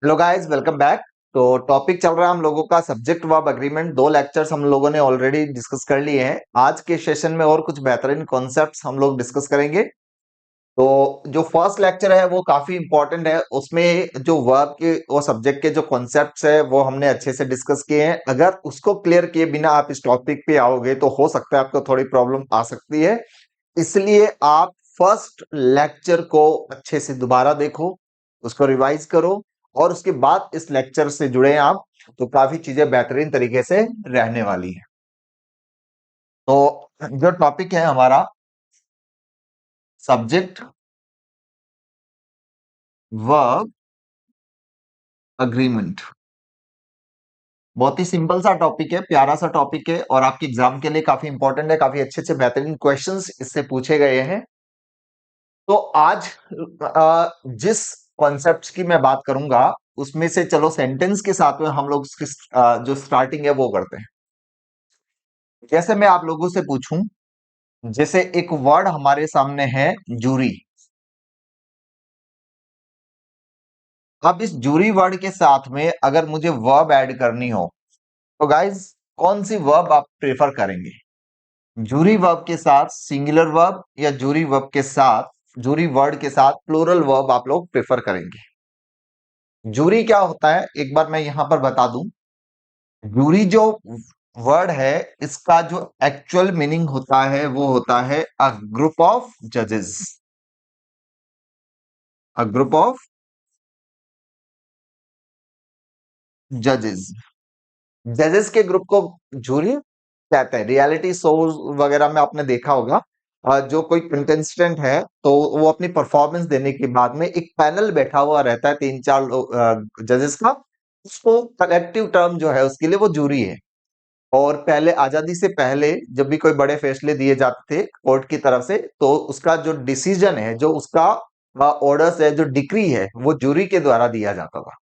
Hello guys, welcome back. तो topic चल रहा है हम लोगों का सब्जेक्ट वर्ब एग्रीमेंट। दो लेक्चर्स हम लोगों ने ऑलरेडी डिस्कस कर लिए हैं। आज के सेशन में और कुछ बेहतरीन कॉन्सेप्ट्स हम लोग डिस्कस करेंगे। तो जो फर्स्ट लेक्चर है वो काफी इंपॉर्टेंट है। उसमें जो वर्ब के और सब्जेक्ट के जो कॉन्सेप्ट्स है वो हमने अच्छे से डिस्कस किए हैं। अगर उसको क्लियर किए बिना आप इस टॉपिक पे आओगे तो हो सकता है आपको थोड़ी प्रॉब्लम आ सकती है। इसलिए आप फर्स्ट लेक्चर को अच्छे से दोबारा देखो, उसको रिवाइज करो और उसके बाद इस लेक्चर से जुड़े आप, तो काफी चीजें बेहतरीन तरीके से रहने वाली है। तो जो टॉपिक है हमारा सब्जेक्ट वर्ब अग्रीमेंट, बहुत ही सिंपल सा टॉपिक है, प्यारा सा टॉपिक है और आपके एग्जाम के लिए काफी इंपॉर्टेंट है। काफी अच्छे अच्छे बेहतरीन क्वेश्चंस इससे पूछे गए हैं। तो आज जिस कॉन्सेप्ट्स की मैं बात करूंगा उसमें से चलो सेंटेंस के साथ में हम लोग उसकी जो स्टार्टिंग है वो करते हैं। जैसे मैं आप लोगों से पूछूं, जैसे एक वर्ड हमारे सामने है जूरी। अब इस जूरी वर्ड के साथ में अगर मुझे वर्ब ऐड करनी हो तो गाइज कौन सी वर्ब आप प्रेफर करेंगे? जूरी वर्ब के साथ सिंगुलर वर्ब या जूरी वर्ड के साथ प्लूरल वर्ब आप लोग प्रेफर करेंगे? जूरी क्या होता है एक बार मैं यहां पर बता दूं। जूरी जो वर्ड है इसका जो एक्चुअल मीनिंग होता है वो होता है अ ग्रुप ऑफ जजेस। अ ग्रुप ऑफ जजेस, जजेस के ग्रुप को जूरी कहते हैं। रियलिटी शोज वगैरह में आपने देखा होगा, जो कोई कंटेस्टेंट है तो वो अपनी परफॉर्मेंस देने के बाद में एक पैनल बैठा हुआ रहता है, तीन चार जजेस का। उसको कलेक्टिव टर्म जो है उसके लिए वो जूरी है। और पहले आजादी से पहले जब भी कोई बड़े फैसले दिए जाते थे कोर्ट की तरफ से तो उसका जो डिसीजन है, जो उसका ऑर्डर्स है, जो डिक्री है, वो जूरी के द्वारा दिया जाता था।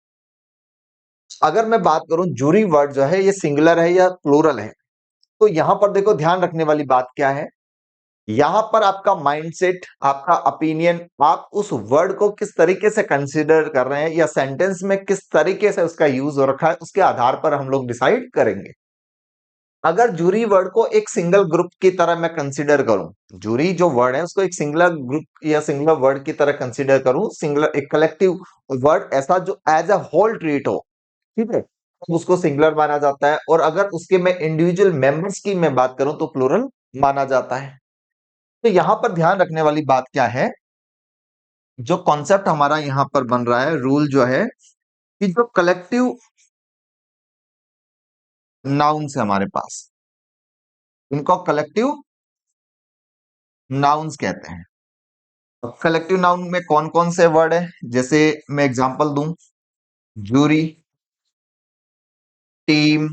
अगर मैं बात करूं जूरी वर्ड जो है ये सिंगुलर है या प्लूरल है, तो यहां पर देखो ध्यान रखने वाली बात क्या है। यहां पर आपका माइंडसेट, आपका ओपिनियन, आप उस वर्ड को किस तरीके से कंसीडर कर रहे हैं या सेंटेंस में किस तरीके से उसका यूज हो रखा है उसके आधार पर हम लोग डिसाइड करेंगे। अगर जूरी वर्ड को एक सिंगल ग्रुप की तरह मैं कंसीडर करूं, जूरी जो वर्ड है उसको एक सिंगुलर ग्रुप या सिंगुलर वर्ड की तरह कंसीडर करूं, सिंगुलर एक कलेक्टिव वर्ड ऐसा जो एज अ होल ट्रीट हो, ठीक है, तो उसको सिंगुलर माना जाता है। और अगर उसके मैं इंडिविजुअल मेंबर्स की मैं बात करूं तो प्लूरल माना जाता है। तो यहां पर ध्यान रखने वाली बात क्या है, जो कॉन्सेप्ट हमारा यहां पर बन रहा है, रूल जो है कि जो कलेक्टिव नाउन्स है हमारे पास, इनको कलेक्टिव नाउन्स कहते हैं। कलेक्टिव नाउन में कौन कौन से वर्ड है, जैसे मैं एग्जांपल दूं, जूरी, टीम,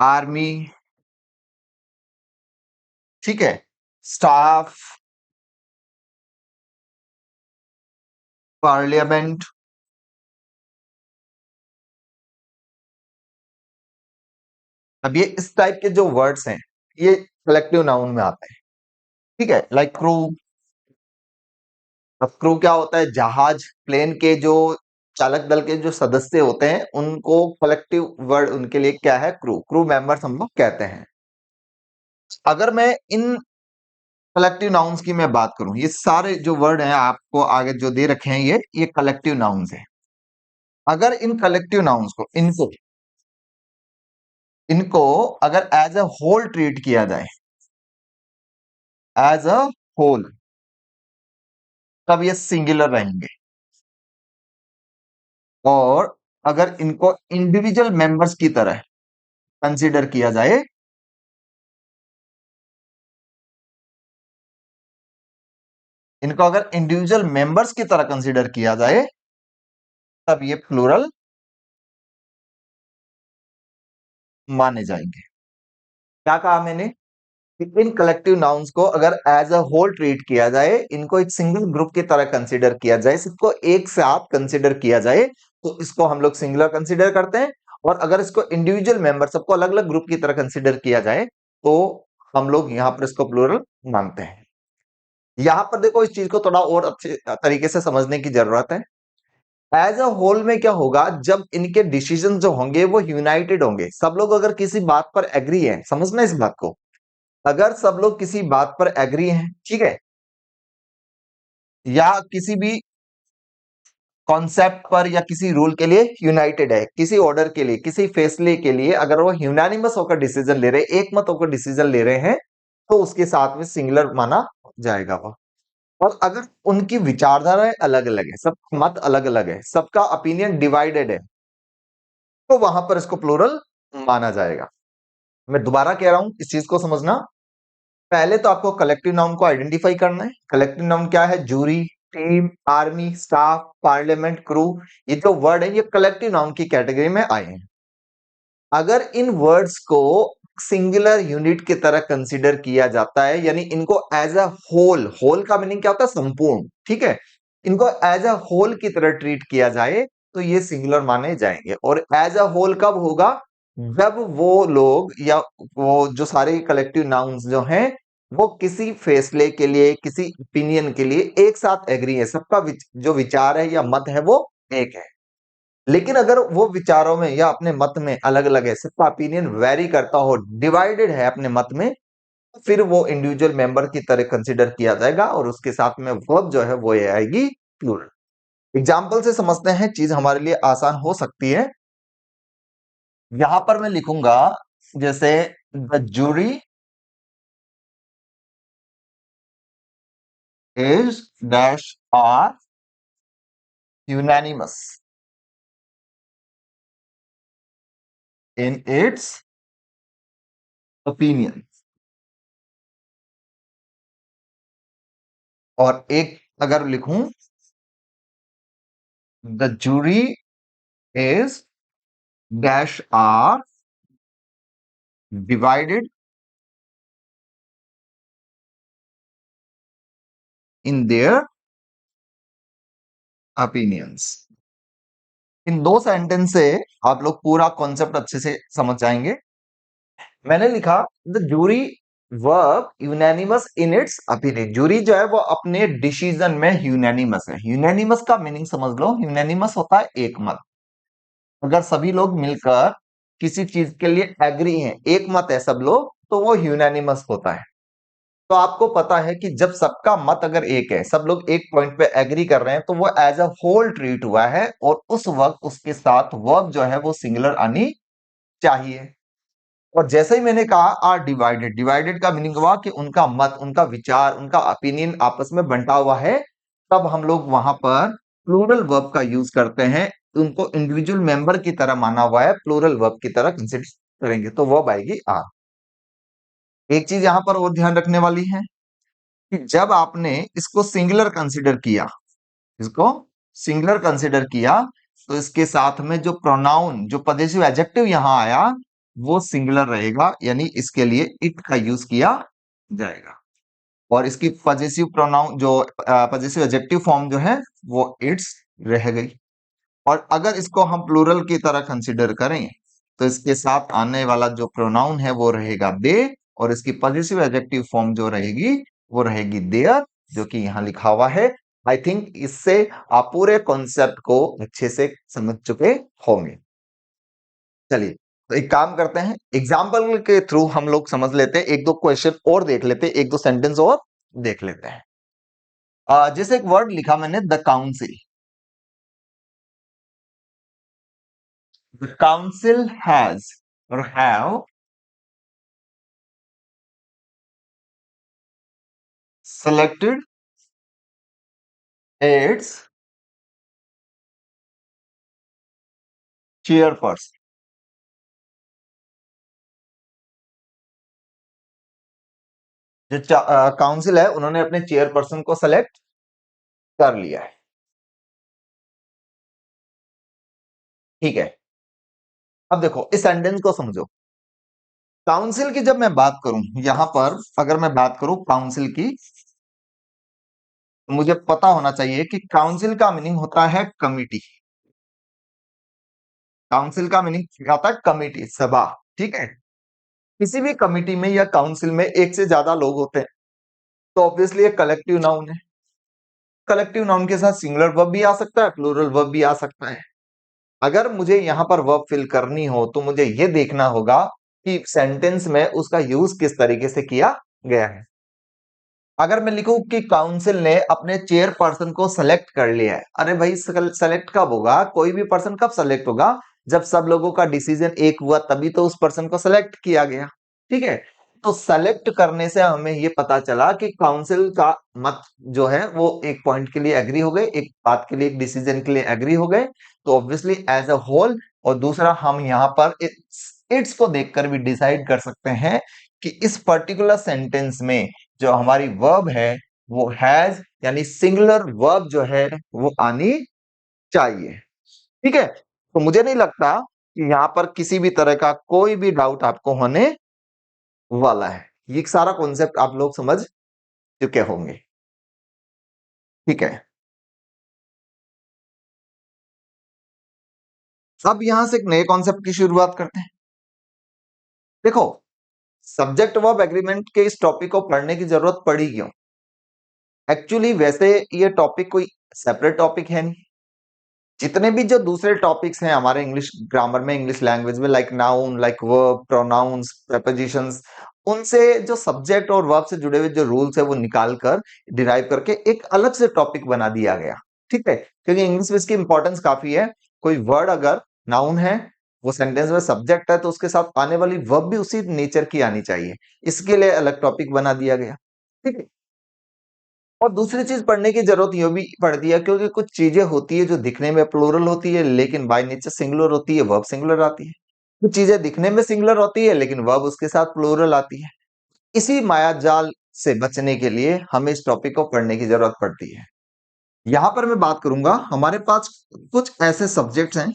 आर्मी, ठीक है, स्टाफ, पार्लियामेंट। अब ये इस टाइप के जो वर्ड्स हैं ये कलेक्टिव नाउन में आते हैं, ठीक है। Like crew. अब क्रू क्या होता है? जहाज, प्लेन के जो चालक दल के जो सदस्य होते हैं उनको कलेक्टिव वर्ड उनके लिए क्या है? क्रू। क्रू मेंबर्स हम लोग कहते हैं। अगर मैं इन कलेक्टिव नाउन्स की मैं बात करूं, ये सारे जो वर्ड हैं आपको आगे जो दे रखे हैं ये कलेक्टिव नाउन्स हैं। अगर इन कलेक्टिव नाउन्स को इनको इनको अगर एज अ होल ट्रीट किया जाए, एज अ होल, तब ये सिंगुलर रहेंगे। और अगर इनको इंडिविजुअल मेंबर्स की तरह कंसीडर किया जाए, इनको अगर इंडिविजुअल मेंबर्स की तरह कंसीडर किया जाए तब ये प्लूरल माने जाएंगे। क्या कहा मैंने? कि इन कलेक्टिव नाउन्स को अगर एज अ होल ट्रीट किया जाए, इनको एक सिंगल ग्रुप की तरह कंसीडर किया जाए, इसको एक साथ कंसीडर किया जाए, तो इसको हम लोग सिंगुलर कंसीडर करते हैं। और अगर इसको इंडिविजुअल मेंबर सबको अलग अलग ग्रुप की तरह कंसीडर किया जाए तो हम लोग यहां पर इसको प्लूरल मानते हैं। यहां पर देखो इस चीज को थोड़ा और अच्छे तरीके से समझने की जरूरत है। एज अ होल में क्या होगा, जब इनके डिसीजन जो होंगे वो यूनाइटेड होंगे, सब लोग अगर किसी बात पर एग्री हैं, समझना इस बात को, अगर सब लोग किसी बात पर एग्री हैं, ठीक है, या किसी भी कॉन्सेप्ट पर या किसी रूल के लिए यूनाइटेड है, किसी ऑर्डर के लिए, किसी फैसले के लिए अगर वो यूनानिमस होकर डिसीजन ले रहे हैं, एक मत होकर डिसीजन ले रहे हैं, तो उसके साथ में सिंगुलर माना जाएगा वो। और अगर उनकी विचारधाराएं अलग अलग है, सब मत अलग अलग है, सबका ओपिनियन डिवाइडेड है, तो वहां पर इसको प्लूरल माना जाएगा। मैं दोबारा कह रहा हूं, इस चीज को समझना, पहले तो आपको कलेक्टिव नाउन को आइडेंटिफाई करना है। कलेक्टिव नाउन क्या है? Jury, team, army, staff, parliament, crew, ये जो वर्ड है ये कलेक्टिव नाउन की कैटेगरी में आए हैं। अगर इन वर्ड्स को सिंगुलर यूनिट की तरह कंसीडर किया जाता है, यानी इनको एज अ होल, होल का मीनिंग क्या होता है? संपूर्ण, ठीक है, इनको एज अ होल की तरह ट्रीट किया जाए तो ये सिंगुलर माने जाएंगे। और एज अ होल कब होगा? जब वो लोग या वो जो सारे कलेक्टिव नाउन्स जो हैं वो किसी फैसले के लिए, किसी ओपिनियन के लिए एक साथ एग्री है, सबका जो विचार है या मत है वो एक है। लेकिन अगर वो विचारों में या अपने मत में अलग अलग है, सबका ओपिनियन वेरी करता हो, डिवाइडेड है अपने मत में, तो फिर वो इंडिविजुअल मेंबर की तरह कंसिडर किया जाएगा और उसके साथ में वर्ब जो है वो ये आएगी प्लूरल। एग्जाम्पल से समझते हैं, चीज हमारे लिए आसान हो सकती है। यहां पर मैं लिखूंगा जैसे the jury is dash are unanimous in its opinion. और एक अगर लिखूं, the jury is dash are divided in their opinions। इन दो सेंटेंस से आप लोग पूरा कॉन्सेप्ट अच्छे से समझ जाएंगे। मैंने लिखा the jury work unanimous in its opinion. Jury जो है वो अपने डिसीजन में यूनानिमस है। यूनानिमस का मीनिंग समझ लो, यूनानिमस होता है एक मत। अगर सभी लोग मिलकर किसी चीज के लिए एग्री हैं, एक मत है सब लोग, तो वो यूनानिमस होता है। तो आपको पता है कि जब सबका मत अगर एक है, सब लोग एक पॉइंट पे एग्री कर रहे हैं, तो वो एज अ होल ट्रीट हुआ है और उस वक्त उसके साथ वर्ब जो है वो सिंगुलर आनी चाहिए। और जैसे ही मैंने कहा आर डिवाइडेड, डिवाइडेड का मीनिंग हुआ कि उनका मत, उनका विचार, उनका ओपिनियन आपस में बंटा हुआ है, तब हम लोग वहां पर प्लूरल वर्ब का यूज करते हैं। उनको इंडिविजुअल मेंबर की तरह माना हुआ है, प्लूरल वर्ब की तरह कंसिडर करेंगे तो वर्ब आएगी आर। एक चीज यहां पर और ध्यान रखने वाली है कि जब आपने इसको सिंगुलर कंसिडर किया, इसको सिंगुलर कंसिडर किया, तो इसके साथ में जो प्रोनाउन, जो पजेसिव एडजेक्टिव यहां आया वो सिंगुलर रहेगा, यानी इसके लिए इट का यूज किया जाएगा। और इसकी पजेसिव प्रोनाउन जो पजेसिव एडजेक्टिव फॉर्म जो है वो इट्स रह गई। और अगर इसको हम प्लूरल की तरह कंसिडर करें तो इसके साथ आने वाला जो प्रोनाउन है वो रहेगा दे, और इसकी पॉजिटिव एडजेक्टिव फॉर्म जो रहेगी वो रहेगी देयर, जो कि यहां लिखा हुआ है। आई थिंक इससे आप पूरे कॉन्सेप्ट को अच्छे से समझ चुके होंगे। चलिए, तो एक काम करते हैं, एग्जाम्पल के थ्रू हम लोग समझ लेते हैं, एक दो क्वेश्चन और देख लेते हैं, एक दो सेंटेंस और देख लेते हैं। जैसे एक वर्ड लिखा मैंने, the council. The council has और हैव selected its chairperson। जो काउंसिल है उन्होंने अपने चेयरपर्सन को सेलेक्ट कर लिया है, ठीक है। अब देखो इस सेंटेंस को समझो। काउंसिल की जब मैं बात करूं, यहां पर अगर मैं बात करूं काउंसिल की, तो मुझे पता होना चाहिए कि काउंसिल का मीनिंग होता है कमिटी। काउंसिल का मीनिंग क्या होता है? कमिटी, सभा, ठीक है। किसी भी कमिटी में या काउंसिल में एक से ज्यादा लोग होते हैं, तो ऑब्वियसली एक कलेक्टिव नाउन है। कलेक्टिव नाउन के साथ सिंगुलर वर्ब भी आ सकता है, प्लूरल वर्ब भी आ सकता है। अगर मुझे यहां पर वर्ब फिल करनी हो तो मुझे ये देखना होगा कि सेंटेंस में उसका यूज किस तरीके से किया गया है। अगर मैं लिखूं कि काउंसिल ने अपने चेयरपर्सन को सेलेक्ट कर लिया है, अरे भाई सेलेक्ट कब होगा? कोई भी पर्सन कब सेलेक्ट होगा? जब सब लोगों का डिसीजन एक हुआ तभी तो उस पर्सन को सेलेक्ट किया गया। ठीक है, तो सेलेक्ट करने से हमें ये पता चला कि काउंसिल का मत जो है वो एक पॉइंट के लिए एग्री हो गए, एक बात के लिए, एक डिसीजन के लिए एग्री हो गए, तो ऑब्वियसली एज अ होल। और दूसरा, हम यहाँ पर इट्स को देखकर भी डिसाइड कर सकते हैं कि इस पर्टिकुलर सेंटेंस में जो हमारी वर्ब है वो हैज, यानी सिंगुलर वर्ब जो है वो आनी चाहिए। ठीक है, तो मुझे नहीं लगता कि यहां पर किसी भी तरह का कोई भी डाउट आपको होने वाला है। ये सारा कॉन्सेप्ट आप लोग समझ चुके होंगे। ठीक है, अब यहां से एक नए कॉन्सेप्ट की शुरुआत करते हैं। देखो, सब्जेक्ट वर्ब एग्रीमेंट के इस टॉपिक को पढ़ने की जरूरत पड़ी क्यों? एक्चुअली वैसे ये टॉपिक कोई सेपरेट टॉपिक है नहीं। जितने भी जो दूसरे टॉपिक्स हैं हमारे इंग्लिश ग्रामर में, इंग्लिश लैंग्वेज में, like noun, like verb, pronouns, prepositions, उनसे जो सब्जेक्ट और वर्ब से जुड़े हुए जो रूल्स है वो निकाल कर, डिराइव करके एक अलग से टॉपिक बना दिया गया। ठीक है, क्योंकि इंग्लिश में इसकी इंपॉर्टेंस काफी है। कोई वर्ड अगर नाउन है, वो सेंटेंस में सब्जेक्ट है, तो उसके साथ आने वाली वर्ब भी उसी नेचर की आनी चाहिए। इसके लिए अलग टॉपिक बना दिया गया। ठीक है, और दूसरी चीज पढ़ने की जरूरत ये भी पड़ती है क्योंकि कुछ चीजें होती है जो दिखने में प्लूरल होती है लेकिन बाय नेचर सिंगुलर होती है, वर्ब सिंगुलर आती है। कुछ चीजें दिखने में सिंगुलर होती है लेकिन वर्ब उसके साथ प्लूरल आती है। इसी माया जाल से बचने के लिए हमें इस टॉपिक को पढ़ने की जरूरत पड़ती है। यहां पर मैं बात करूंगा, हमारे पास कुछ ऐसे सब्जेक्ट्स हैं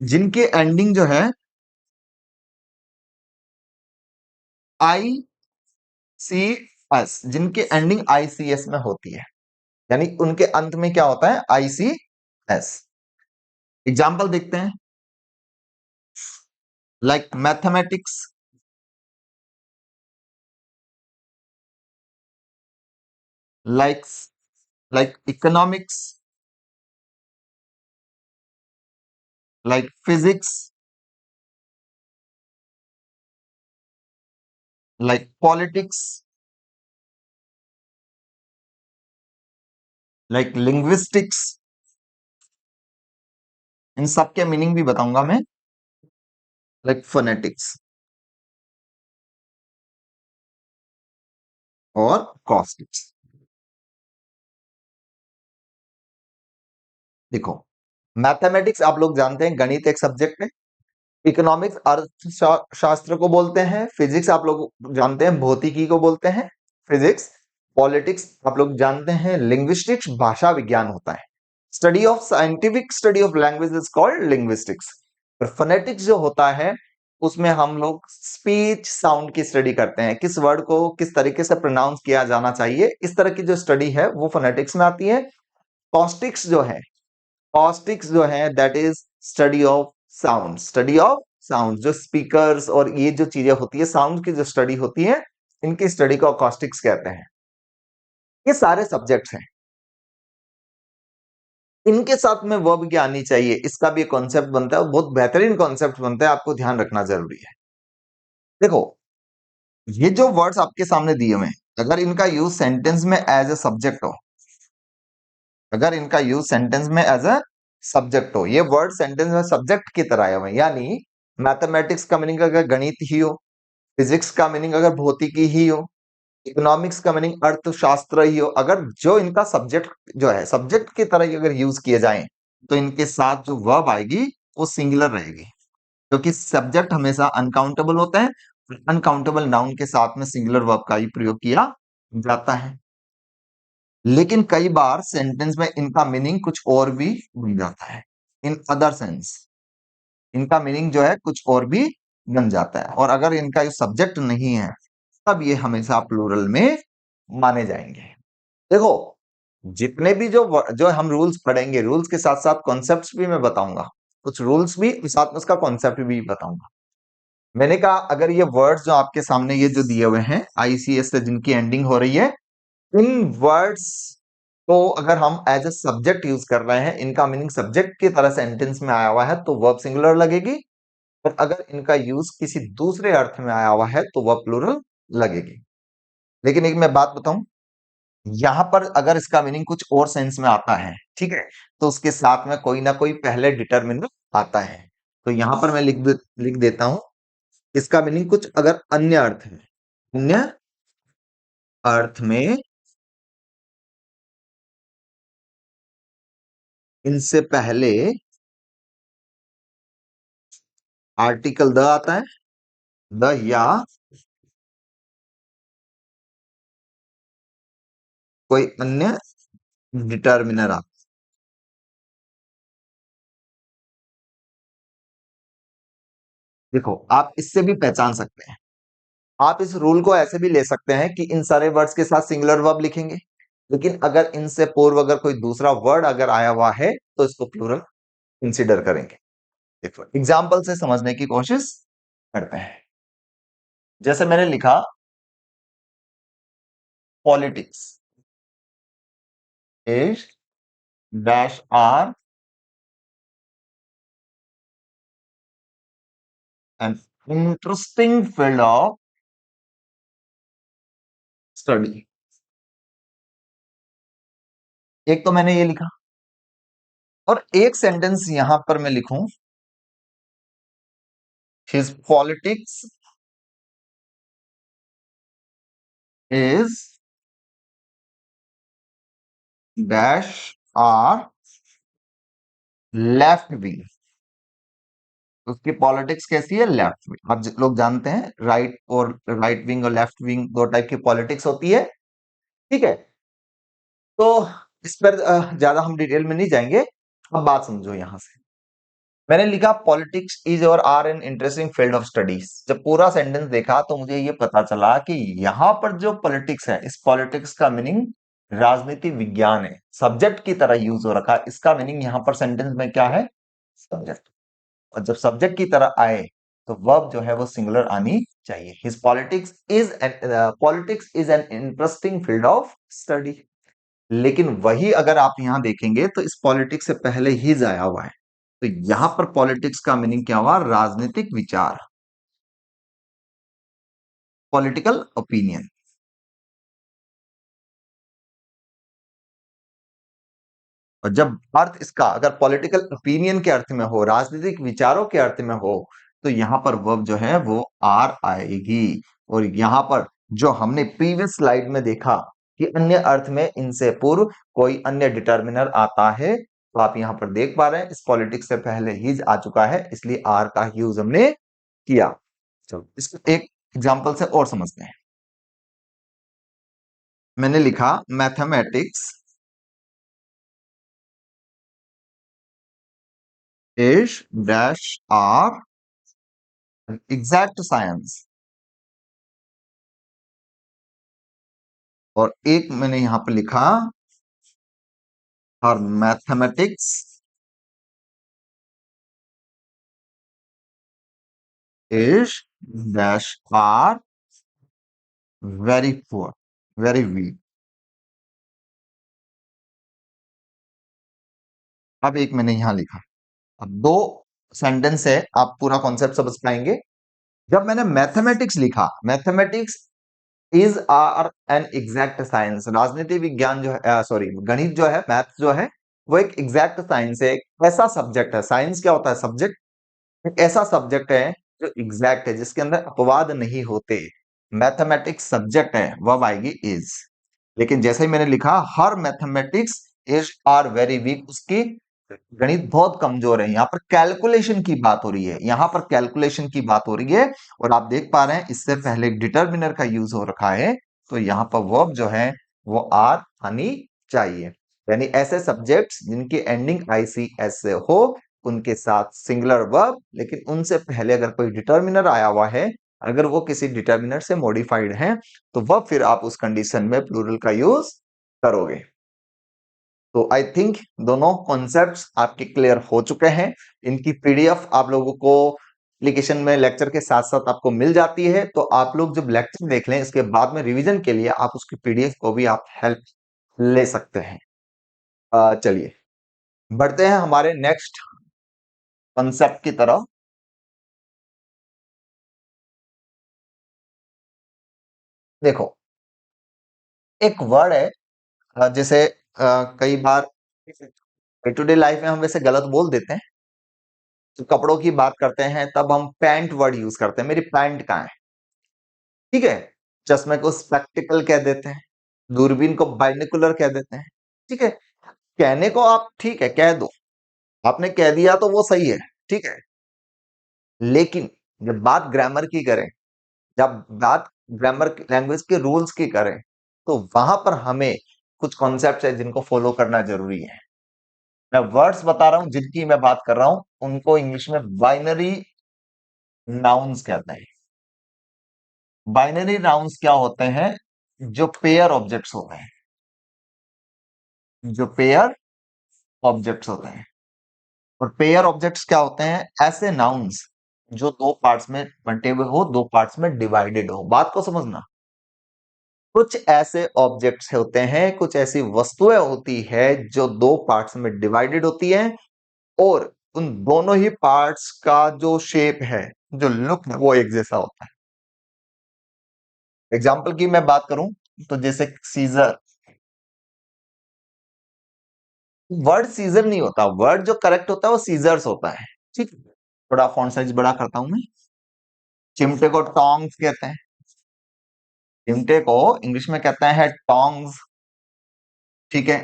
जिनके एंडिंग जो है आई सी एस, जिनके एंडिंग ICS में होती है, यानी उनके अंत में क्या होता है? ICS। एग्जाम्पल देखते हैं, like mathematics, like like economics, like physics, like politics, like linguistics. इन सब के मीनिंग भी बताऊंगा मैं। लाइक फोनेटिक्स और कॉस्टिक्स। देखो, मैथमेटिक्स आप लोग जानते हैं, गणित एक सब्जेक्ट है। इकोनॉमिक्स अर्थशास्त्र को बोलते हैं। फिजिक्स आप लोग जानते हैं, भौतिकी को बोलते हैं फिजिक्स। पॉलिटिक्स आप लोग जानते हैं, लिंग्विस्टिक्स भाषा विज्ञान होता है। Study of scientific study of language is called linguistics. और फोनेटिक्स जो होता है उसमें हम लोग स्पीच साउंड की स्टडी करते हैं, किस वर्ड को किस तरीके से प्रोनाउंस किया जाना चाहिए, इस तरह की जो स्टडी है वो फोनेटिक्स में आती है। कॉस्टिक्स जो है, कॉस्टिक्स जो है that is study of sound, study of sound, जो स्पीकर्स और ये जो चीजें होती है साउंड की जो स्टडी होती है, इनकी स्टडी को कॉस्टिक्स कहते हैं। ये सारे सब्जेक्ट्स हैं, इनके साथ में वर्ब क्या आनी चाहिए, इसका भी कॉन्सेप्ट बनता है, बहुत बेहतरीन कॉन्सेप्ट बनता है, आपको ध्यान रखना जरूरी है। देखो, ये जो वर्ड्स आपके सामने दिए हुए हैं, अगर इनका यूज सेंटेंस में एज ए सब्जेक्ट हो, अगर इनका यूज सेंटेंस में एज अ सब्जेक्ट हो, ये वर्ड सेंटेंस में सब्जेक्ट की तरह आए हुए हैं, यानी मैथमेटिक्स का मीनिंग अगर गणित ही हो, फिजिक्स का मीनिंग अगर भौतिकी ही हो, इकोनॉमिक्स का मीनिंग अर्थशास्त्र ही हो, अगर जो इनका सब्जेक्ट जो है सब्जेक्ट की तरह ही अगर यूज किए जाएं, तो इनके साथ जो वर्ब आएगी वो सिंगुलर रहेगी, क्योंकि सब्जेक्ट हमेशा अनकाउंटेबल होता है। अनकाउंटेबल नाउन के साथ में सिंगुलर वर्ब का ही प्रयोग किया जाता है। लेकिन कई बार सेंटेंस में इनका मीनिंग कुछ और भी बन जाता है, इन अदर सेंस इनका मीनिंग जो है कुछ और भी बन जाता है, और अगर इनका सब्जेक्ट नहीं है तब ये हमेशा प्लूरल में माने जाएंगे। देखो, जितने भी जो हम रूल्स पढ़ेंगे, रूल्स के साथ साथ कॉन्सेप्ट्स भी मैं बताऊंगा, कुछ रूल्स भी साथ में उसका कॉन्सेप्ट भी बताऊंगा। मैंने कहा, अगर ये वर्ड्स जो आपके सामने ये जो दिए हुए हैं ICS से जिनकी एंडिंग हो रही है, इन वर्ड्स को अगर हम एज ए सब्जेक्ट यूज कर रहे हैं, इनका मीनिंग सब्जेक्ट की तरह सेंटेंस में आया हुआ है तो वर्ब सिंगुलर लगेगी, और अगर इनका यूज किसी दूसरे अर्थ में आया हुआ है तो वह प्लूरल लगेगी। लेकिन एक मैं बात बताऊं, यहां पर अगर इसका मीनिंग कुछ और सेंस में आता है, ठीक है, तो उसके साथ में कोई ना कोई पहले डिटर्मिनर आता है। तो यहां पर मैं लिख देता हूं, इसका मीनिंग कुछ अगर अन्य अर्थ है, अन्य अर्थ में इनसे पहले आर्टिकल द आता है, द या कोई अन्य डिटर्मिनर आता है। देखो, आप इससे भी पहचान सकते हैं, आप इस रूल को ऐसे भी ले सकते हैं कि इन सारे वर्ड्स के साथ सिंगुलर वर्ब लिखेंगे, लेकिन अगर इनसे पूर्व अगर कोई दूसरा वर्ड अगर आया हुआ है तो इसको प्लूरल कंसीडर करेंगे। देखो, एग्जाम्पल से समझने की कोशिश करते हैं। जैसे मैंने लिखा politics is dash are an interesting field of study. एक तो मैंने ये लिखा, और एक सेंटेंस यहां पर मैं लिखूं, his politics is dash are left wing. उसकी पॉलिटिक्स कैसी है? Left wing. आप लोग जानते हैं राइट विंग और लेफ्ट विंग दो टाइप की पॉलिटिक्स होती है, ठीक है। तो इस पर ज्यादा हम डिटेल में नहीं जाएंगे। अब बात समझो यहां से, मैंने लिखा पॉलिटिक्स इज और are an interesting field of studies. जब पूरा सेंटेंस देखा तो मुझे ये पता चला कि यहाँ पर जो पॉलिटिक्स है, इस पॉलिटिक्स का मीनिंग राजनीति विज्ञान है, सब्जेक्ट की तरह यूज हो रखा है। इसका मीनिंग यहाँ पर सेंटेंस में क्या है? सब्जेक्ट। और जब सब्जेक्ट की तरह आए तो वर्ब जो है वो सिंगुलर आनी चाहिए। His politics is an interesting field of study. लेकिन वही अगर आप यहां देखेंगे तो इस पॉलिटिक्स से पहले हिज आया हुआ है, तो यहां पर पॉलिटिक्स का मीनिंग क्या हुआ? राजनीतिक विचार, पॉलिटिकल ओपिनियन। और जब अर्थ इसका अगर पॉलिटिकल ओपिनियन के अर्थ में हो, राजनीतिक विचारों के अर्थ में हो, तो यहां पर वर्ब जो है वो आर आएगी। और यहां पर जो हमने प्रीवियस स्लाइड में देखा कि अन्य अर्थ में इनसे पूर्व कोई अन्य डिटर्मिनर आता है, तो आप यहां पर देख पा रहे हैं इस पॉलिटिक्स से पहले हिज आ चुका है, इसलिए आर का यूज हमने किया। चलो इसको एक एग्जांपल से और समझते हैं। मैंने लिखा mathematics is dash are exact science. और एक मैंने यहां पर लिखा और mathematics is dash are very poor, very weak. अब एक मैंने यहां लिखा। अब दो सेंटेंस है, आप पूरा कॉन्सेप्ट समझ पाएंगे। जब मैंने मैथमेटिक्स लिखा, mathematics is are an exact science, राजनीति विज्ञान जो है, सॉरी गणित जो है, मैथ जो है, वो एक एग्जैक्ट साइंस है, एक ऐसा सब्जेक्ट है। साइंस क्या होता है? सब्जेक्ट। एक ऐसा सब्जेक्ट है जो एग्जैक्ट है, जिसके अंदर अपवाद नहीं होते। मैथमेटिक्स सब्जेक्ट है, वर्ब आएगी इज। लेकिन जैसे ही मैंने लिखा her mathematics is are very weak, उसकी गणित बहुत कमजोर है। यहाँ पर कैलकुलेशन की बात हो रही है, यहाँ पर कैलकुलेशन की बात हो रही है। और आप देख पा रहे हैं इससे पहले डिटर्मिनर का यूज हो रखा है, तो यहाँ पर वर्ब जो है वो आर आनी चाहिए। यानी ऐसे सब्जेक्ट्स जिनकी एंडिंग आईसीएस से हो, उनके साथ सिंगुलर वर्ब, लेकिन उनसे पहले अगर कोई डिटर्मिनर आया हुआ है, अगर वो किसी डिटर्मिनर से मॉडिफाइड है, तो वह फिर आप उस कंडीशन में प्लूरल का यूज करोगे। तो आई थिंक दोनों कॉन्सेप्ट्स आपके क्लियर हो चुके हैं। इनकी पीडीएफ आप लोगों को एप्लीकेशन में लेक्चर के साथ साथ आपको मिल जाती है, तो आप लोग जब लेक्चर देख लें इसके बाद में रिवीजन के लिए आप उसकी पीडीएफ को भी आप हेल्प ले सकते हैं। चलिए बढ़ते हैं हमारे नेक्स्ट कंसेप्ट की तरफ। देखो, एक वर्ड है जैसे कई बार डे टू डे लाइफ में हम वैसे गलत बोल देते हैं। तो कपड़ों की बात करते हैं तब हम पैंट वर्ड यूज करते हैं, मेरी पैंट कहाँ है, ठीक है। चश्मे को स्पेक्टिकल कह देते हैं, दूरबीन को बाइनोकुलर कह देते हैं, ठीक है। कहने को आप ठीक है कह दो, आपने कह दिया तो वो सही है, ठीक है। लेकिन जब बात ग्रामर की करें, जब बात ग्रामर लैंग्वेज के रूल्स की करें, तो वहां पर हमें कुछ कॉन्सेप्ट है जिनको फॉलो करना जरूरी है। मैं वर्ड्स बता रहा हूं जिनकी मैं बात कर रहा हूं, उनको इंग्लिश में बाइनरी नाउन्स कहते हैं। बाइनरी नाउन्स क्या होते हैं? जो पेयर ऑब्जेक्ट्स होते हैं, जो पेयर ऑब्जेक्ट्स होते हैं। और पेयर ऑब्जेक्ट्स क्या होते हैं? ऐसे नाउन्स जो दो पार्ट्स में बंटे हुए हो, दो पार्ट्स में डिवाइडेड हो। बात को समझना, कुछ ऐसे ऑब्जेक्ट्स होते हैं, कुछ ऐसी वस्तुएं होती है जो दो पार्ट्स में डिवाइडेड होती हैं, और उन दोनों ही पार्ट्स का जो शेप है, जो लुक है, वो एक जैसा होता है। एग्जाम्पल की मैं बात करूं तो जैसे सीजर, वर्ड सीजर नहीं होता, वर्ड जो करेक्ट होता है वो सीजर्स होता है, ठीक है। थोड़ा फॉन्ट साइज बड़ा करता हूं मैं। चिमटे को टोंग्स कहते हैं, चिमटे को इंग्लिश में कहते हैं टोंग्स, ठीक है।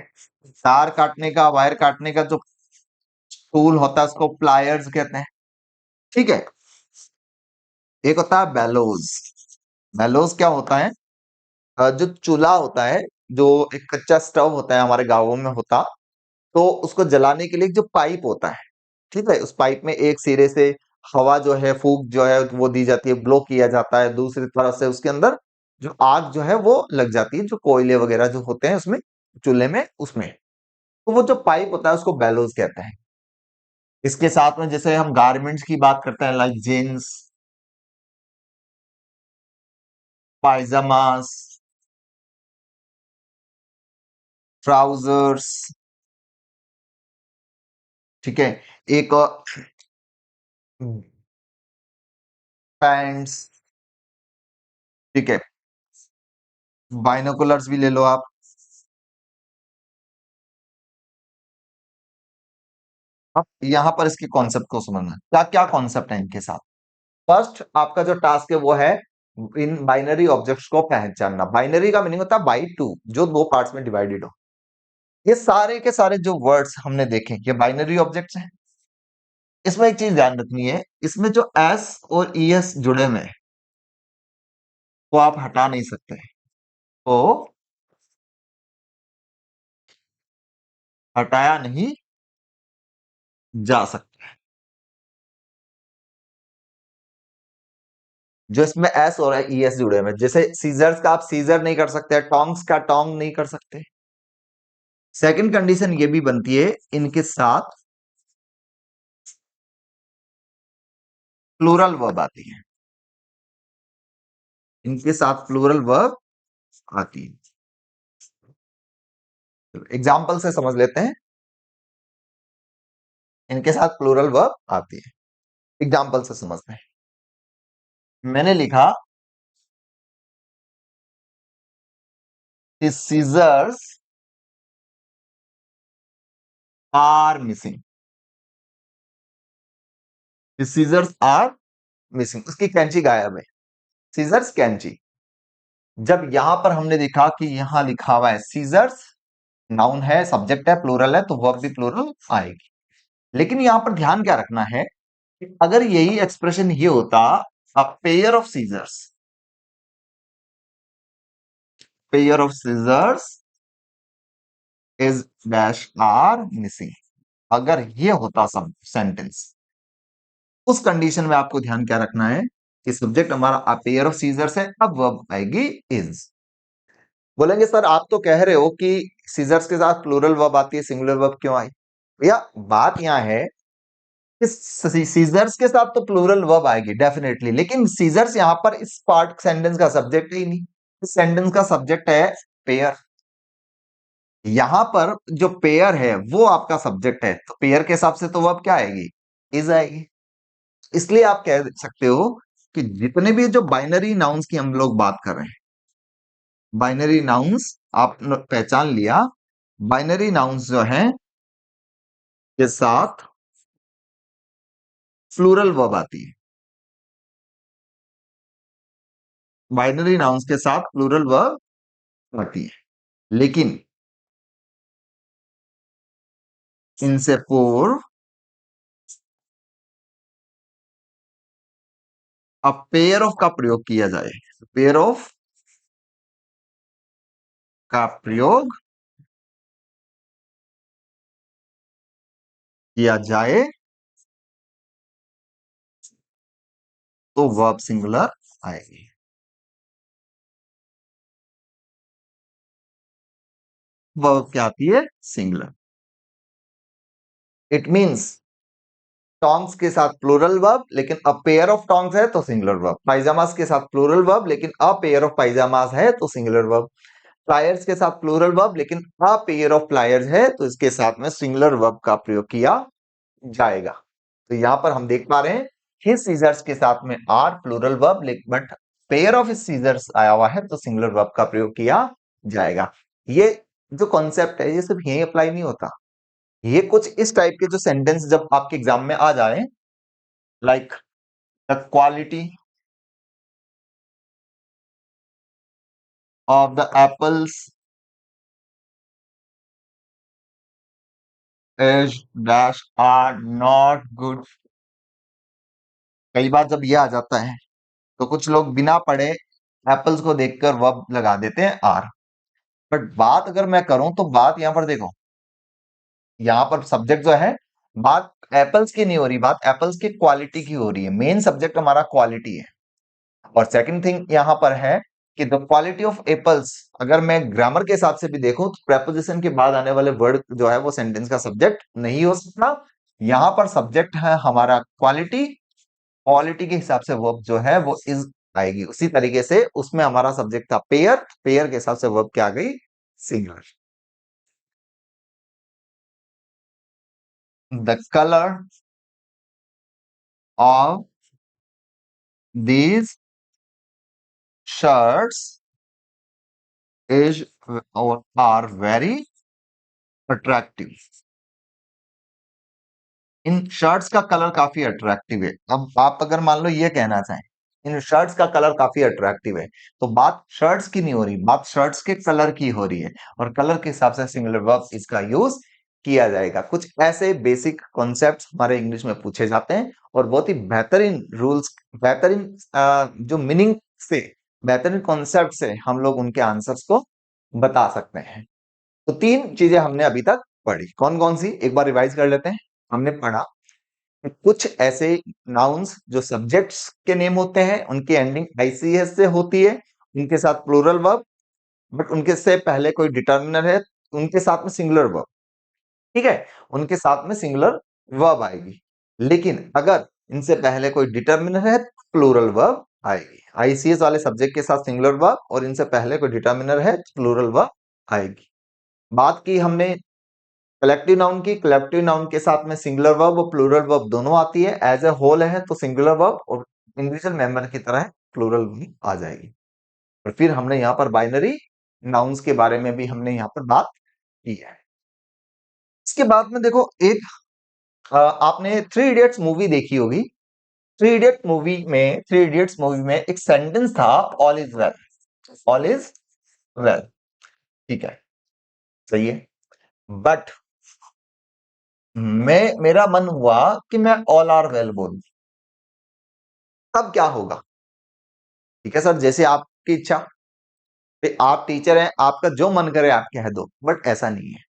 तार काटने का, वायर काटने का जो टूल होता है उसको प्लायर्स कहते हैं, ठीक है। एक होता है बेलोज। बेलोज क्या होता है? जो चूल्हा होता है, जो एक कच्चा स्टव होता है हमारे गांवों में होता, तो उसको जलाने के लिए जो पाइप होता है, ठीक है, उस पाइप में एक सिरे से हवा जो है, फूक जो है वो दी जाती है, ब्लो किया जाता है, दूसरी तरफ से उसके अंदर जो आग जो है वो लग जाती है, जो कोयले वगैरह जो होते हैं उसमें, चूल्हे में, उसमें। तो वो जो पाइप होता है उसको बेलोज कहते हैं। इसके साथ में जैसे हम गारमेंट्स की बात करते हैं, लाइक जीन्स, पायजामास, ट्राउजर्स, ठीक है। एक पैंट्स, ठीक है। बाइनोकुलर्स भी ले लो आप। अब यहां पर इसके कॉन्सेप्ट को समझना, क्या क्या कॉन्सेप्ट है इनके साथ। फर्स्ट आपका जो टास्क है वो है इन बाइनरी ऑब्जेक्ट्स को पहचानना। बाइनरी का मीनिंग होता है बाई टू, जो दो पार्ट्स में डिवाइडेड हो। ये सारे के सारे जो वर्ड्स हमने देखे ये बाइनरी ऑब्जेक्ट्स हैं। इसमें एक चीज ध्यान रखनी है, इसमें जो एस और ई एस जुड़े हुए हैं वो आप हटा नहीं सकते, तो हटाया नहीं जा सकता। जो इसमें एस और ई एस जुड़े हुए हैं, जैसे सीजर्स का आप सीजर नहीं कर सकते, टोंग्स का टोंग नहीं कर सकते। सेकंड कंडीशन ये भी बनती है, इनके साथ प्लूरल वर्ब आती है, इनके साथ प्लूरल वर्ब आती है। एग्जाम्पल से समझ लेते हैं, इनके साथ प्लूरल वर्ब आती है, एग्जाम्पल से समझते हैं। मैंने लिखा scissors are missing, scissors are missing, उसकी कैंची गायब है, सीजर्स कैंची। जब यहां पर हमने देखा कि यहां लिखा हुआ है सीजर्स, नाउन है, सब्जेक्ट है, प्लूरल है, तो वर्ब भी प्लूरल आएगी। लेकिन यहां पर ध्यान क्या रखना है कि अगर यही एक्सप्रेशन ये होता, a pair of scissors, pair of scissors is dash are missing, अगर ये होता सब सेंटेंस, उस कंडीशन में आपको ध्यान क्या रखना है कि सब्जेक्ट हमारा अ पेयर ऑफ सीजर्स है, अब वर्ब आएगी इज। बोलेंगे सर आप तो कह रहे हो कि सीजर्स के साथ प्लूरल वर्ब आती है, सिंगुलर वर्ब क्यों आई? भैया बात यहां है इस सीजर्स के साथ तो प्लूरल वर्ब आएगी डेफिनेटली, लेकिन सीजर्स यहाँ पर इस पार्ट सेंटेंस का सब्जेक्ट ही नहीं। इस सेंटेंस का सब्जेक्ट है पेयर। यहां पर जो पेयर है वो आपका सब्जेक्ट है, तो पेयर के हिसाब से तो वर्ब क्या आएगी, इज आएगी। इसलिए आप कह सकते हो कि जितने भी जो बाइनरी नाउन्स की हम लोग बात कर रहे हैं, बाइनरी नाउन्स आप पहचान लिया, बाइनरी नाउन्स जो हैं के साथ प्लूरल वर्ब आती है। बाइनरी नाउन्स के साथ प्लूरल वर्ब आती है, लेकिन इनसे पूर्व अब पेयर ऑफ का प्रयोग किया जाए, पेयर ऑफ का प्रयोग किया जाए तो वर्ब सिंगुलर आएगी। वर्ब क्या आती है, सिंगुलर। इट मींस टोंग्स के साथ प्लूरल वर्ब, लेकिन अ पेयर ऑफ टोंग्स है तो सिंगुलर वर्ब। पाइजामास के साथ प्लूरल वर्ब, लेकिन अ पेयर ऑफ पाइजामास है तो सिंगुलर वर्ब। प्लायर्स के साथ प्लूरल वर्ब, लेकिन अ पेयर ऑफ प्लायर्स है तो इसके साथ में सिंगुलर वर्ब का प्रयोग किया जाएगा। तो यहां पर हम देख पा रहे हैं हिज सीजर्स के साथ में are plural verb, but pair of his scissors आया हुआ है तो सिंगुलर वर्ब का प्रयोग किया जाएगा। ये जो कॉन्सेप्ट है ये सिर्फ यही अप्लाई नहीं होता, ये कुछ इस टाइप के जो सेंटेंस जब आपके एग्जाम में आ जाए, like the quality of the apples is dash are not good. कई बार जब ये आ जाता है तो कुछ लोग बिना पढ़े एप्पल्स को देखकर वर्ब लगा देते हैं आर। बट बात अगर मैं करूं तो बात यहां पर देखो, यहां पर सब्जेक्ट जो है, बात एप्पल्स की नहीं हो रही, बात एप्पल्स की क्वालिटी की हो रही है। मेन सब्जेक्ट हमारा क्वालिटी है। और सेकंड थिंग यहां पर है कि द क्वालिटी ऑफ एप्पल्स, अगर मैं ग्रामर के हिसाब से भी देखूं तो प्रेपोजिशन के बाद आने वाले वर्ड जो है वो सेंटेंस का सब्जेक्ट नहीं हो सकता। यहां पर सब्जेक्ट है हमारा क्वालिटी, क्वालिटी के हिसाब से वर्ब जो है वो इज आएगी। उसी तरीके से उसमें हमारा सब्जेक्ट था पेयर, पेयर के हिसाब से वर्ब क्या आ गई, singular. The colour of these shirts is or are very attractive। In shirts का कलर काफी अट्रैक्टिव है। अब आप अगर मान लो ये कहना चाहें इन शर्ट्स का कलर काफी अट्रैक्टिव है, तो बात शर्ट्स की नहीं हो रही, बात शर्ट्स के कलर की हो रही है। और कलर के हिसाब से सिंगुलर वर्ब इसका यूज किया जाएगा। कुछ ऐसे बेसिक कॉन्सेप्ट्स हमारे इंग्लिश में पूछे जाते हैं और बहुत ही बेहतरीन रूल्स, बेहतरीन जो मीनिंग से, बेहतरीन कॉन्सेप्ट से हम लोग उनके आंसर्स को बता सकते हैं। तो तीन चीजें हमने अभी तक पढ़ी, कौन कौन सी एक बार रिवाइज कर लेते हैं। हमने पढ़ा कि कुछ ऐसे नाउन्स जो सब्जेक्ट्स के नेम होते हैं उनकी एंडिंग आईसीएस से होती है, उनके साथ प्लूरल वर्ब, बट उनके से पहले कोई डिटर्मिनर है, उनके साथ में सिंगुलर वर्ब। ठीक है, उनके साथ में सिंगुलर वर्ब आएगी। लेकिन अगर इनसे पहले कोई डिटर्मिनर है तो प्लूरल वर्ब आएगी। आईसीएस वाले सब्जेक्ट के साथ सिंगुलर वर्ब और इनसे पहले कोई डिटर्मिनर है तो प्लूरल वर्ब आएगी। बात की हमने कलेक्टिव नाउन की, कलेक्टिव नाउन के साथ में सिंगुलर वर्ब और प्लूरल वर्ब दोनों आती है। एज ए होल है तो सिंगुलर वर्ब, और इंडिविजुअल मेंबर की तरह प्लूरल भी आ जाएगी। और फिर हमने यहाँ पर बाइनरी नाउन्स के बारे में भी हमने यहाँ पर बात की है। इसके बाद में देखो एक आपने थ्री इडियट्स मूवी देखी होगी। थ्री इडियट्स मूवी में एक सेंटेंस था, all is well. All is well, ठीक है, सही है। बट मेरा मन हुआ कि मैं ऑल आर वेल बोलूं, तब क्या होगा। ठीक है सर, जैसे आपकी इच्छा, आप टीचर हैं, आपका जो मन करे आप कह दो, बट ऐसा नहीं है।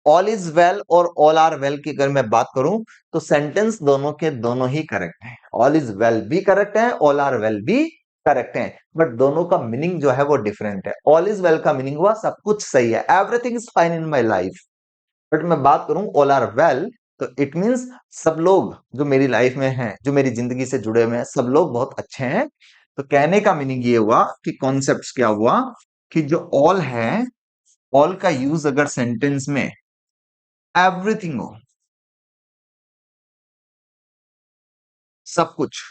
ऑल इज वेल और ऑल आर वेल की अगर मैं बात करूं तो सेंटेंस दोनों के दोनों ही करेक्ट हैं। ऑल इज वेल भी करेक्ट है, ऑल आर वेल भी करेक्ट है, बट दोनों का मीनिंग जो है वो डिफरेंट है। ऑल इज वेल का मीनिंग हुआ सब कुछ सही है, everything is fine in my life. But मैं बात करूं ऑल आर वेल, तो इट मीन्स सब लोग जो मेरी लाइफ में हैं, जो मेरी जिंदगी से जुड़े हुए हैं, सब लोग बहुत अच्छे हैं। तो कहने का मीनिंग ये हुआ कि कॉन्सेप्ट क्या हुआ कि जो ऑल है, ऑल का यूज अगर सेंटेंस में एवरीथिंग हो, सब कुछ,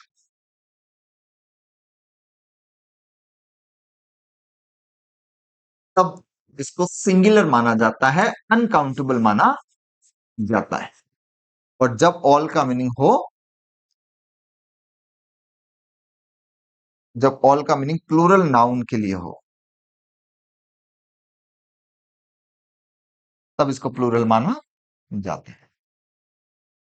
तब इसको सिंगुलर माना जाता है, अनकाउंटेबल माना जाता है। और जब ऑल का मीनिंग हो, जब ऑल का मीनिंग प्लूरल नाउन के लिए हो, तब इसको प्लूरल माना जाता है।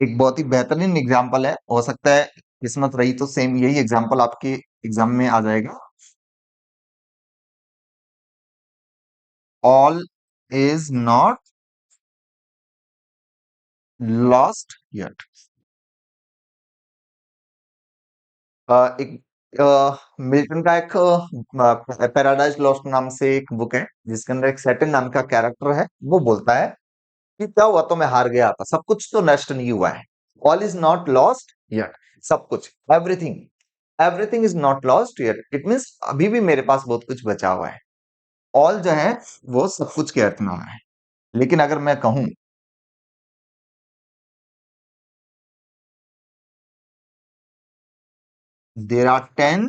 एक बहुत ही बेहतरीन एग्जाम्पल है, हो सकता है किस्मत रही तो सेम यही एग्जाम्पल आपके एग्जाम में आ जाएगा। All is not lost yet। एक मिल्टन का एक पैराडाइज लॉस्ट नाम से एक बुक है, जिसके अंदर एक सैटन नाम का कैरेक्टर है। वो बोलता है कि क्या हुआ, तो मैं हार गया था, सब कुछ तो नष्ट नहीं हुआ है। All is not lost yet। सब कुछ, everything, everything is not lost yet। It means अभी भी मेरे पास बहुत कुछ बचा हुआ है। ऑल जो है वो सब कुछ के अर्थ में है। लेकिन अगर मैं कहूं there are 10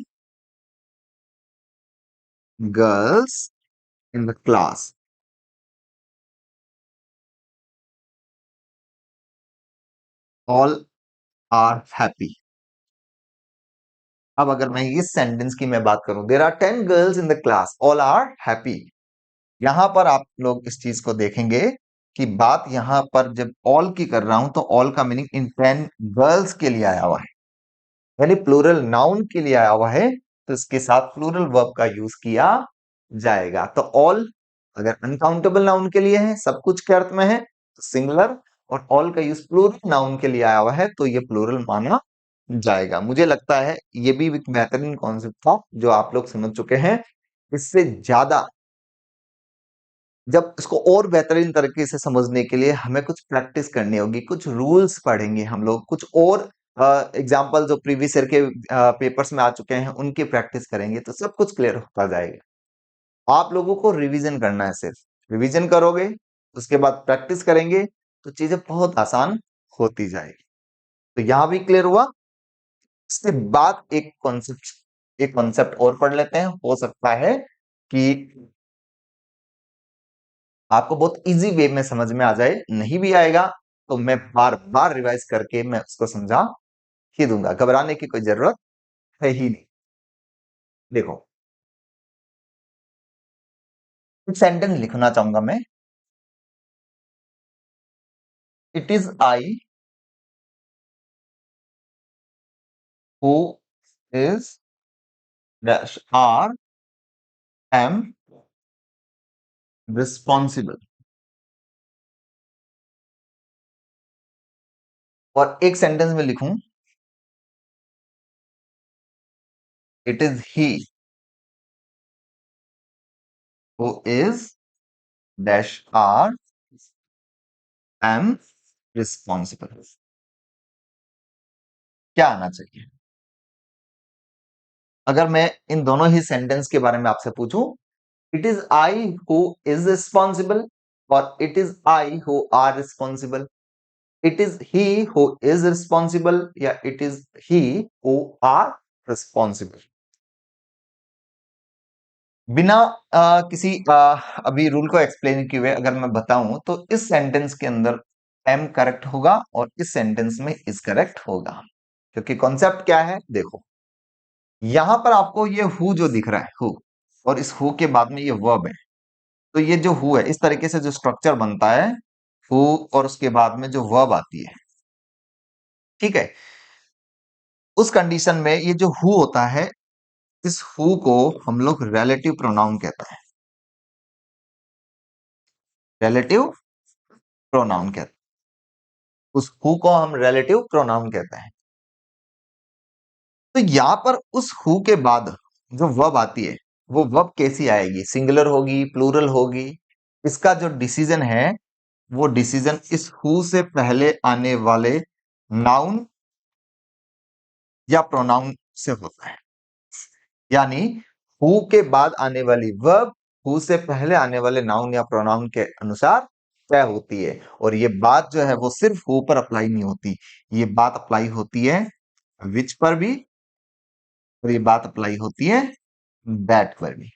girls in the class, all are happy. अब अगर मैं इस सेंटेंस की मैं बात करूं, there are 10 girls in the class, all are happy. यहां पर आप लोग इस चीज को देखेंगे कि बात यहां पर जब ऑल की कर रहा हूं, तो ऑल का मीनिंग इन 10 गर्ल्स के लिए आया हुआ है, यानी प्लूरल नाउन के लिए आया हुआ है। तो इसके साथ प्लूरल वर्ब का यूज किया जाएगा। तो ऑल अगर अनकाउंटेबल नाउन के लिए है, सब कुछ के अर्थ में है, तो सिंगुलर। और ऑल का यूज प्लूरल नाउन के लिए आया हुआ है, तो ये प्लूरल माना जाएगा। मुझे लगता है ये भी एक बेहतरीन कॉन्सेप्ट था जो आप लोग समझ चुके हैं। इससे ज्यादा जब इसको और बेहतरीन तरीके से समझने के लिए हमें कुछ प्रैक्टिस करनी होगी, कुछ रूल्स पढ़ेंगे हम लोग, कुछ और एग्जाम्पल जो प्रीवियस ईयर के पेपर्स में आ चुके हैं उनकी प्रैक्टिस करेंगे, तो सब कुछ क्लियर होता जाएगा। आप लोगों को रिवीजन करना है, सिर्फ रिवीजन करोगे, उसके बाद प्रैक्टिस करेंगे, तो चीजें बहुत आसान होती जाएगी। तो यहां भी क्लियर हुआ। इसके बाद एक कॉन्सेप्ट और पढ़ लेते हैं। हो सकता है कि आपको बहुत इजी वे में समझ में आ जाए, नहीं भी आएगा तो मैं बार बार रिवाइज करके मैं उसको समझा ही दूंगा, घबराने की कोई जरूरत है ही नहीं। देखो, एक सेंटेंस लिखना चाहूंगा मैं। It is I who is dash R am responsible. और एक सेंटेंस में लिखूं, it is he who is dash R am responsible. क्या आना चाहिए? अगर मैं इन दोनों ही सेंटेंस के बारे में आपसे पूछूं, it is I who is responsible और it is I who are responsible, it is he who is responsible या it is he who are responsible. बिना किसी अभी रूल को एक्सप्लेन किए हुए अगर मैं बताऊं, तो इस सेंटेंस के अंदर एम करेक्ट होगा और इस सेंटेंस में इज करेक्ट होगा। क्योंकि कॉन्सेप्ट क्या है, देखो, यहां पर आपको ये हु जो दिख रहा है, हु, और इस हु के बाद में ये वर्ब है। तो ये जो हु है, इस तरीके से जो स्ट्रक्चर बनता है, हु और उसके बाद में जो वर्ब आती है, ठीक है। उस कंडीशन में ये जो हु होता है, इस हु को हम लोग रिलेटिव प्रोनाउन कहते हैं, रिलेटिव प्रोनाउन कहते हैं। उस हु को हम रिलेटिव प्रोनाउन कहते हैं। तो यहां पर उस हु के बाद जो वर्ब आती है, वो वर्ब कैसी आएगी, सिंगुलर होगी, प्लूरल होगी, इसका जो डिसीजन है वो डिसीजन इस हु से पहले आने वाले नाउन या प्रोनाउन से होता है। यानी हु के बाद आने वाली वर्ब हु से पहले आने वाले नाउन या प्रोनाउन के अनुसार तय होती है। और ये बात जो है वो सिर्फ हु पर अप्लाई नहीं होती, ये बात अप्लाई होती है विच पर भी, और ये बात अप्लाई होती है दैट पर भी।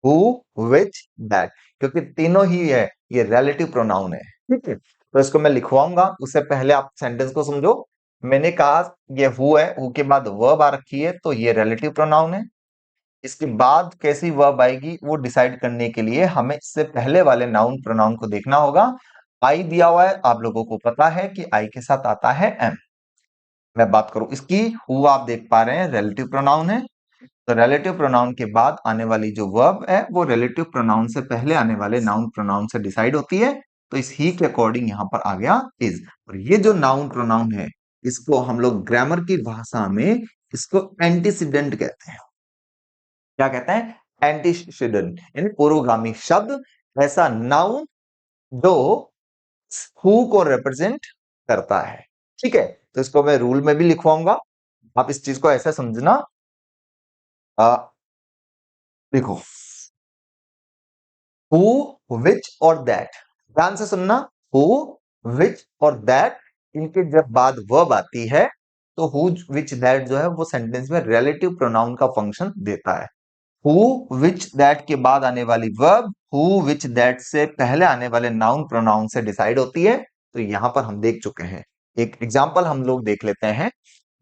हु, विच, दैट, क्योंकि तीनों ही है, ये रिलेटिव प्रोनाउन है। ठीक है, तो इसको मैं लिखवाऊंगा, उससे पहले आप सेंटेंस को समझो। मैंने कहा ये हु है, हु के बाद वर्ब आ रखी है, तो ये रिलेटिव प्रोनाउन है। इसके बाद कैसी वर्ब आएगी वो डिसाइड करने के लिए हमें इससे पहले वाले नाउन प्रोनाउन को देखना होगा। आई दिया हुआ है, आप लोगों को पता है कि आई के साथ आता है एम। मैं बात करूं इसकी, हु आप देख पा रहे हैं रिलेटिव प्रोनाउन है, तो रिलेटिव प्रोनाउन के बाद आने वाली जो वर्ब है वो रिलेटिव प्रोनाउन से पहले आने वाले नाउन प्रोनाउन से डिसाइड होती है। तो इस ही के अकॉर्डिंग यहां पर आ गया इज। और ये जो नाउन प्रोनाउन है इसको हम लोग ग्रामर की भाषा में इसको एंटीसीडेंट कहते हैं। क्या कहते हैं? एंटीसीडेंट, यानी पूर्वगामी शब्द, ऐसा नाउन जो हु को रिप्रेजेंट करता है। ठीक है, तो इसको मैं रूल में भी लिखवाऊंगा, आप इस चीज को ऐसे समझना। देखो, हु, विच और दैट, ध्यान से सुनना। हु, विच और दैट, इनके जब बाद वर्ब आती है तो हु, विच, दैट जो है वो सेंटेंस में रिलेटिव प्रोनाउन का फंक्शन देता है। हु, विच, दैट के बाद आने वाली वर्ब हु, विच, दैट से पहले आने वाले नाउन प्रोनाउन से डिसाइड होती है। तो यहां पर हम देख चुके हैं, एक एग्जाम्पल हम लोग देख लेते हैं।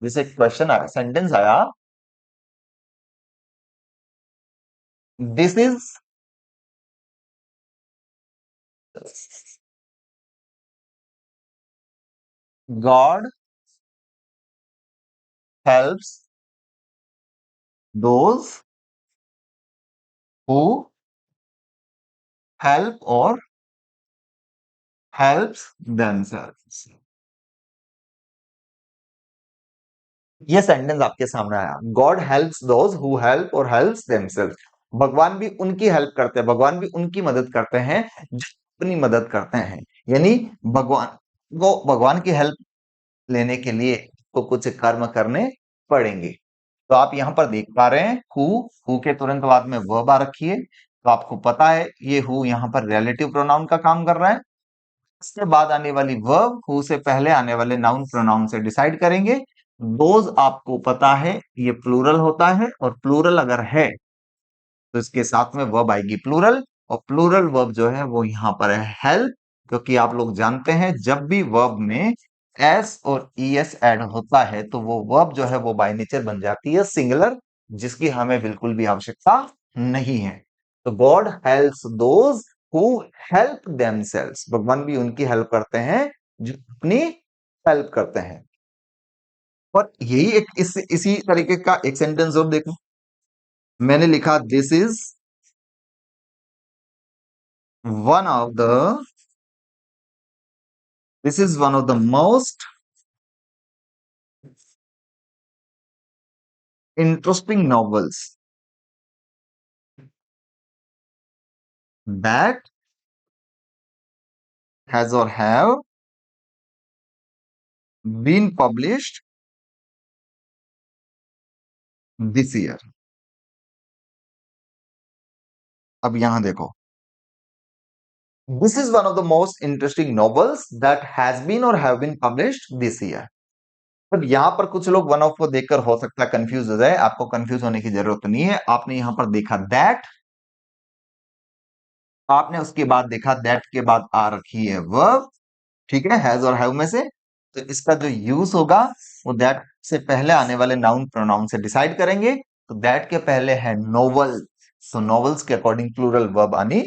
जैसे क्वेश्चन आया, सेंटेंस आया, this is God helps those who help और हेल्प्स देमसेल्व्स। ये सेंटेंस आपके सामने आया, God helps those who help और हेल्प्स देमसेल्व्स। भगवान भी उनकी हेल्प करते हैं, भगवान भी उनकी मदद करते हैं जो अपनी मदद करते हैं। यानी भगवान को भगवान की हेल्प लेने के लिए तो कुछ कर्म करने पड़ेंगे। तो आप यहां पर देख पा रहे हैं हु के तुरंत बाद में वर्ब आ रखी है, तो आपको पता है ये हु यहां पर रिलेटिव प्रोनाउन का काम कर रहा है। इसके बाद आने वाली वर्ब हु से पहले आने वाले नाउन प्रोनाउन से डिसाइड करेंगे। दोज आपको पता है ये प्लूरल होता है, और प्लूरल अगर है तो इसके साथ में वर्ब आएगी प्लूरल, और प्लूरल वर्ब जो है वो यहाँ पर है हेल्प। क्योंकि आप लोग जानते हैं जब भी वर्ब में एस और ईएस ऐड होता है तो वो वर्ब जो है वो बाय नेचर बन जाती है सिंगुलर, जिसकी हमें बिल्कुल भी आवश्यकता नहीं है। तो God helps those who help themselves, भगवान भी उनकी हेल्प करते हैं जो अपनी हेल्प करते हैं। और यही एक इसी तरीके का एक सेंटेंस और देखो, मैंने लिखा one of the this is one of the most interesting novels that has or have been published this year। अब यहां देखो, this is one of the most interesting novels that has been or have been published this year। अब यहां पर कुछ लोग one of को देखकर हो सकता है कंफ्यूज हो जाए, आपको कंफ्यूज होने की जरूरत नहीं है। आपने यहां पर देखा दैट, आपने उसके बाद देखा दैट के बाद आ रखी है वर्ब, ठीक है, हैज और हैव में से। तो इसका जो यूज होगा वो दैट से पहले आने वाले नाउन प्रोनाउन से डिसाइड करेंगे। तो दैट के पहले है नोवेल, सो नोवेल्स के अकॉर्डिंग प्लूरल वर्ब आनी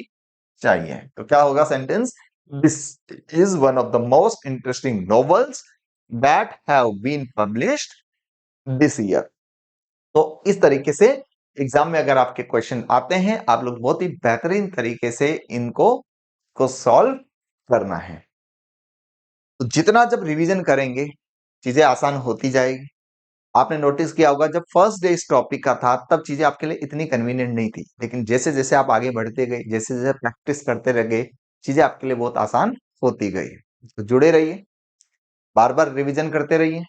चाहिए। तो क्या होगा sentence, this is one of the most interesting novels that have been published this year. तो इस तरीके से एग्जाम में अगर आपके क्वेश्चन आते हैं, आप लोग बहुत ही बेहतरीन तरीके से इनको को सॉल्व करना है। तो जितना जब रिवीजन करेंगे चीजें आसान होती जाएगी। आपने नोटिस किया होगा जब फर्स्ट डे इस टॉपिक का था तब चीजें आपके लिए इतनी कन्वीनियंट नहीं थी, लेकिन जैसे जैसे आप आगे बढ़ते गए, जैसे जैसे प्रैक्टिस करते रह गए, चीजें आपके लिए बहुत आसान होती गई। तो जुड़े रहिए, बार बार रिवीजन करते रहिए।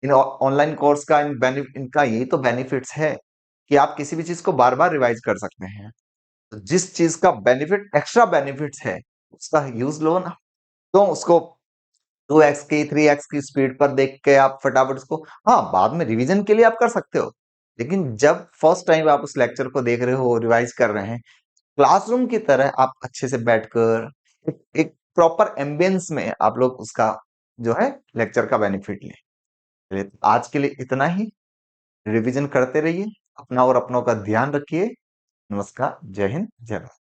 इन ऑनलाइन कोर्स का इनका यही तो बेनिफिट्स है कि आप किसी भी चीज को बार बार रिवाइज कर सकते हैं। तो जिस चीज का बेनिफिट एक्स्ट्रा बेनिफिट्स है उसका यूज लो ना। तो उसको 2x की 3x की स्पीड पर देख के आप फटाफट उसको, हाँ बाद में रिवीजन के लिए आप कर सकते हो, लेकिन जब फर्स्ट टाइम आप उस लेक्चर को देख रहे हो, रिवाइज कर रहे हैं, क्लासरूम की तरह आप अच्छे से बैठकर एक प्रॉपर एम्बियंस में आप लोग उसका जो है लेक्चर का बेनिफिट लें। चलिए, आज के लिए इतना ही। रिवीजन करते रहिए, अपना और अपनों का ध्यान रखिए। नमस्कार, जय हिंद, जय भारत।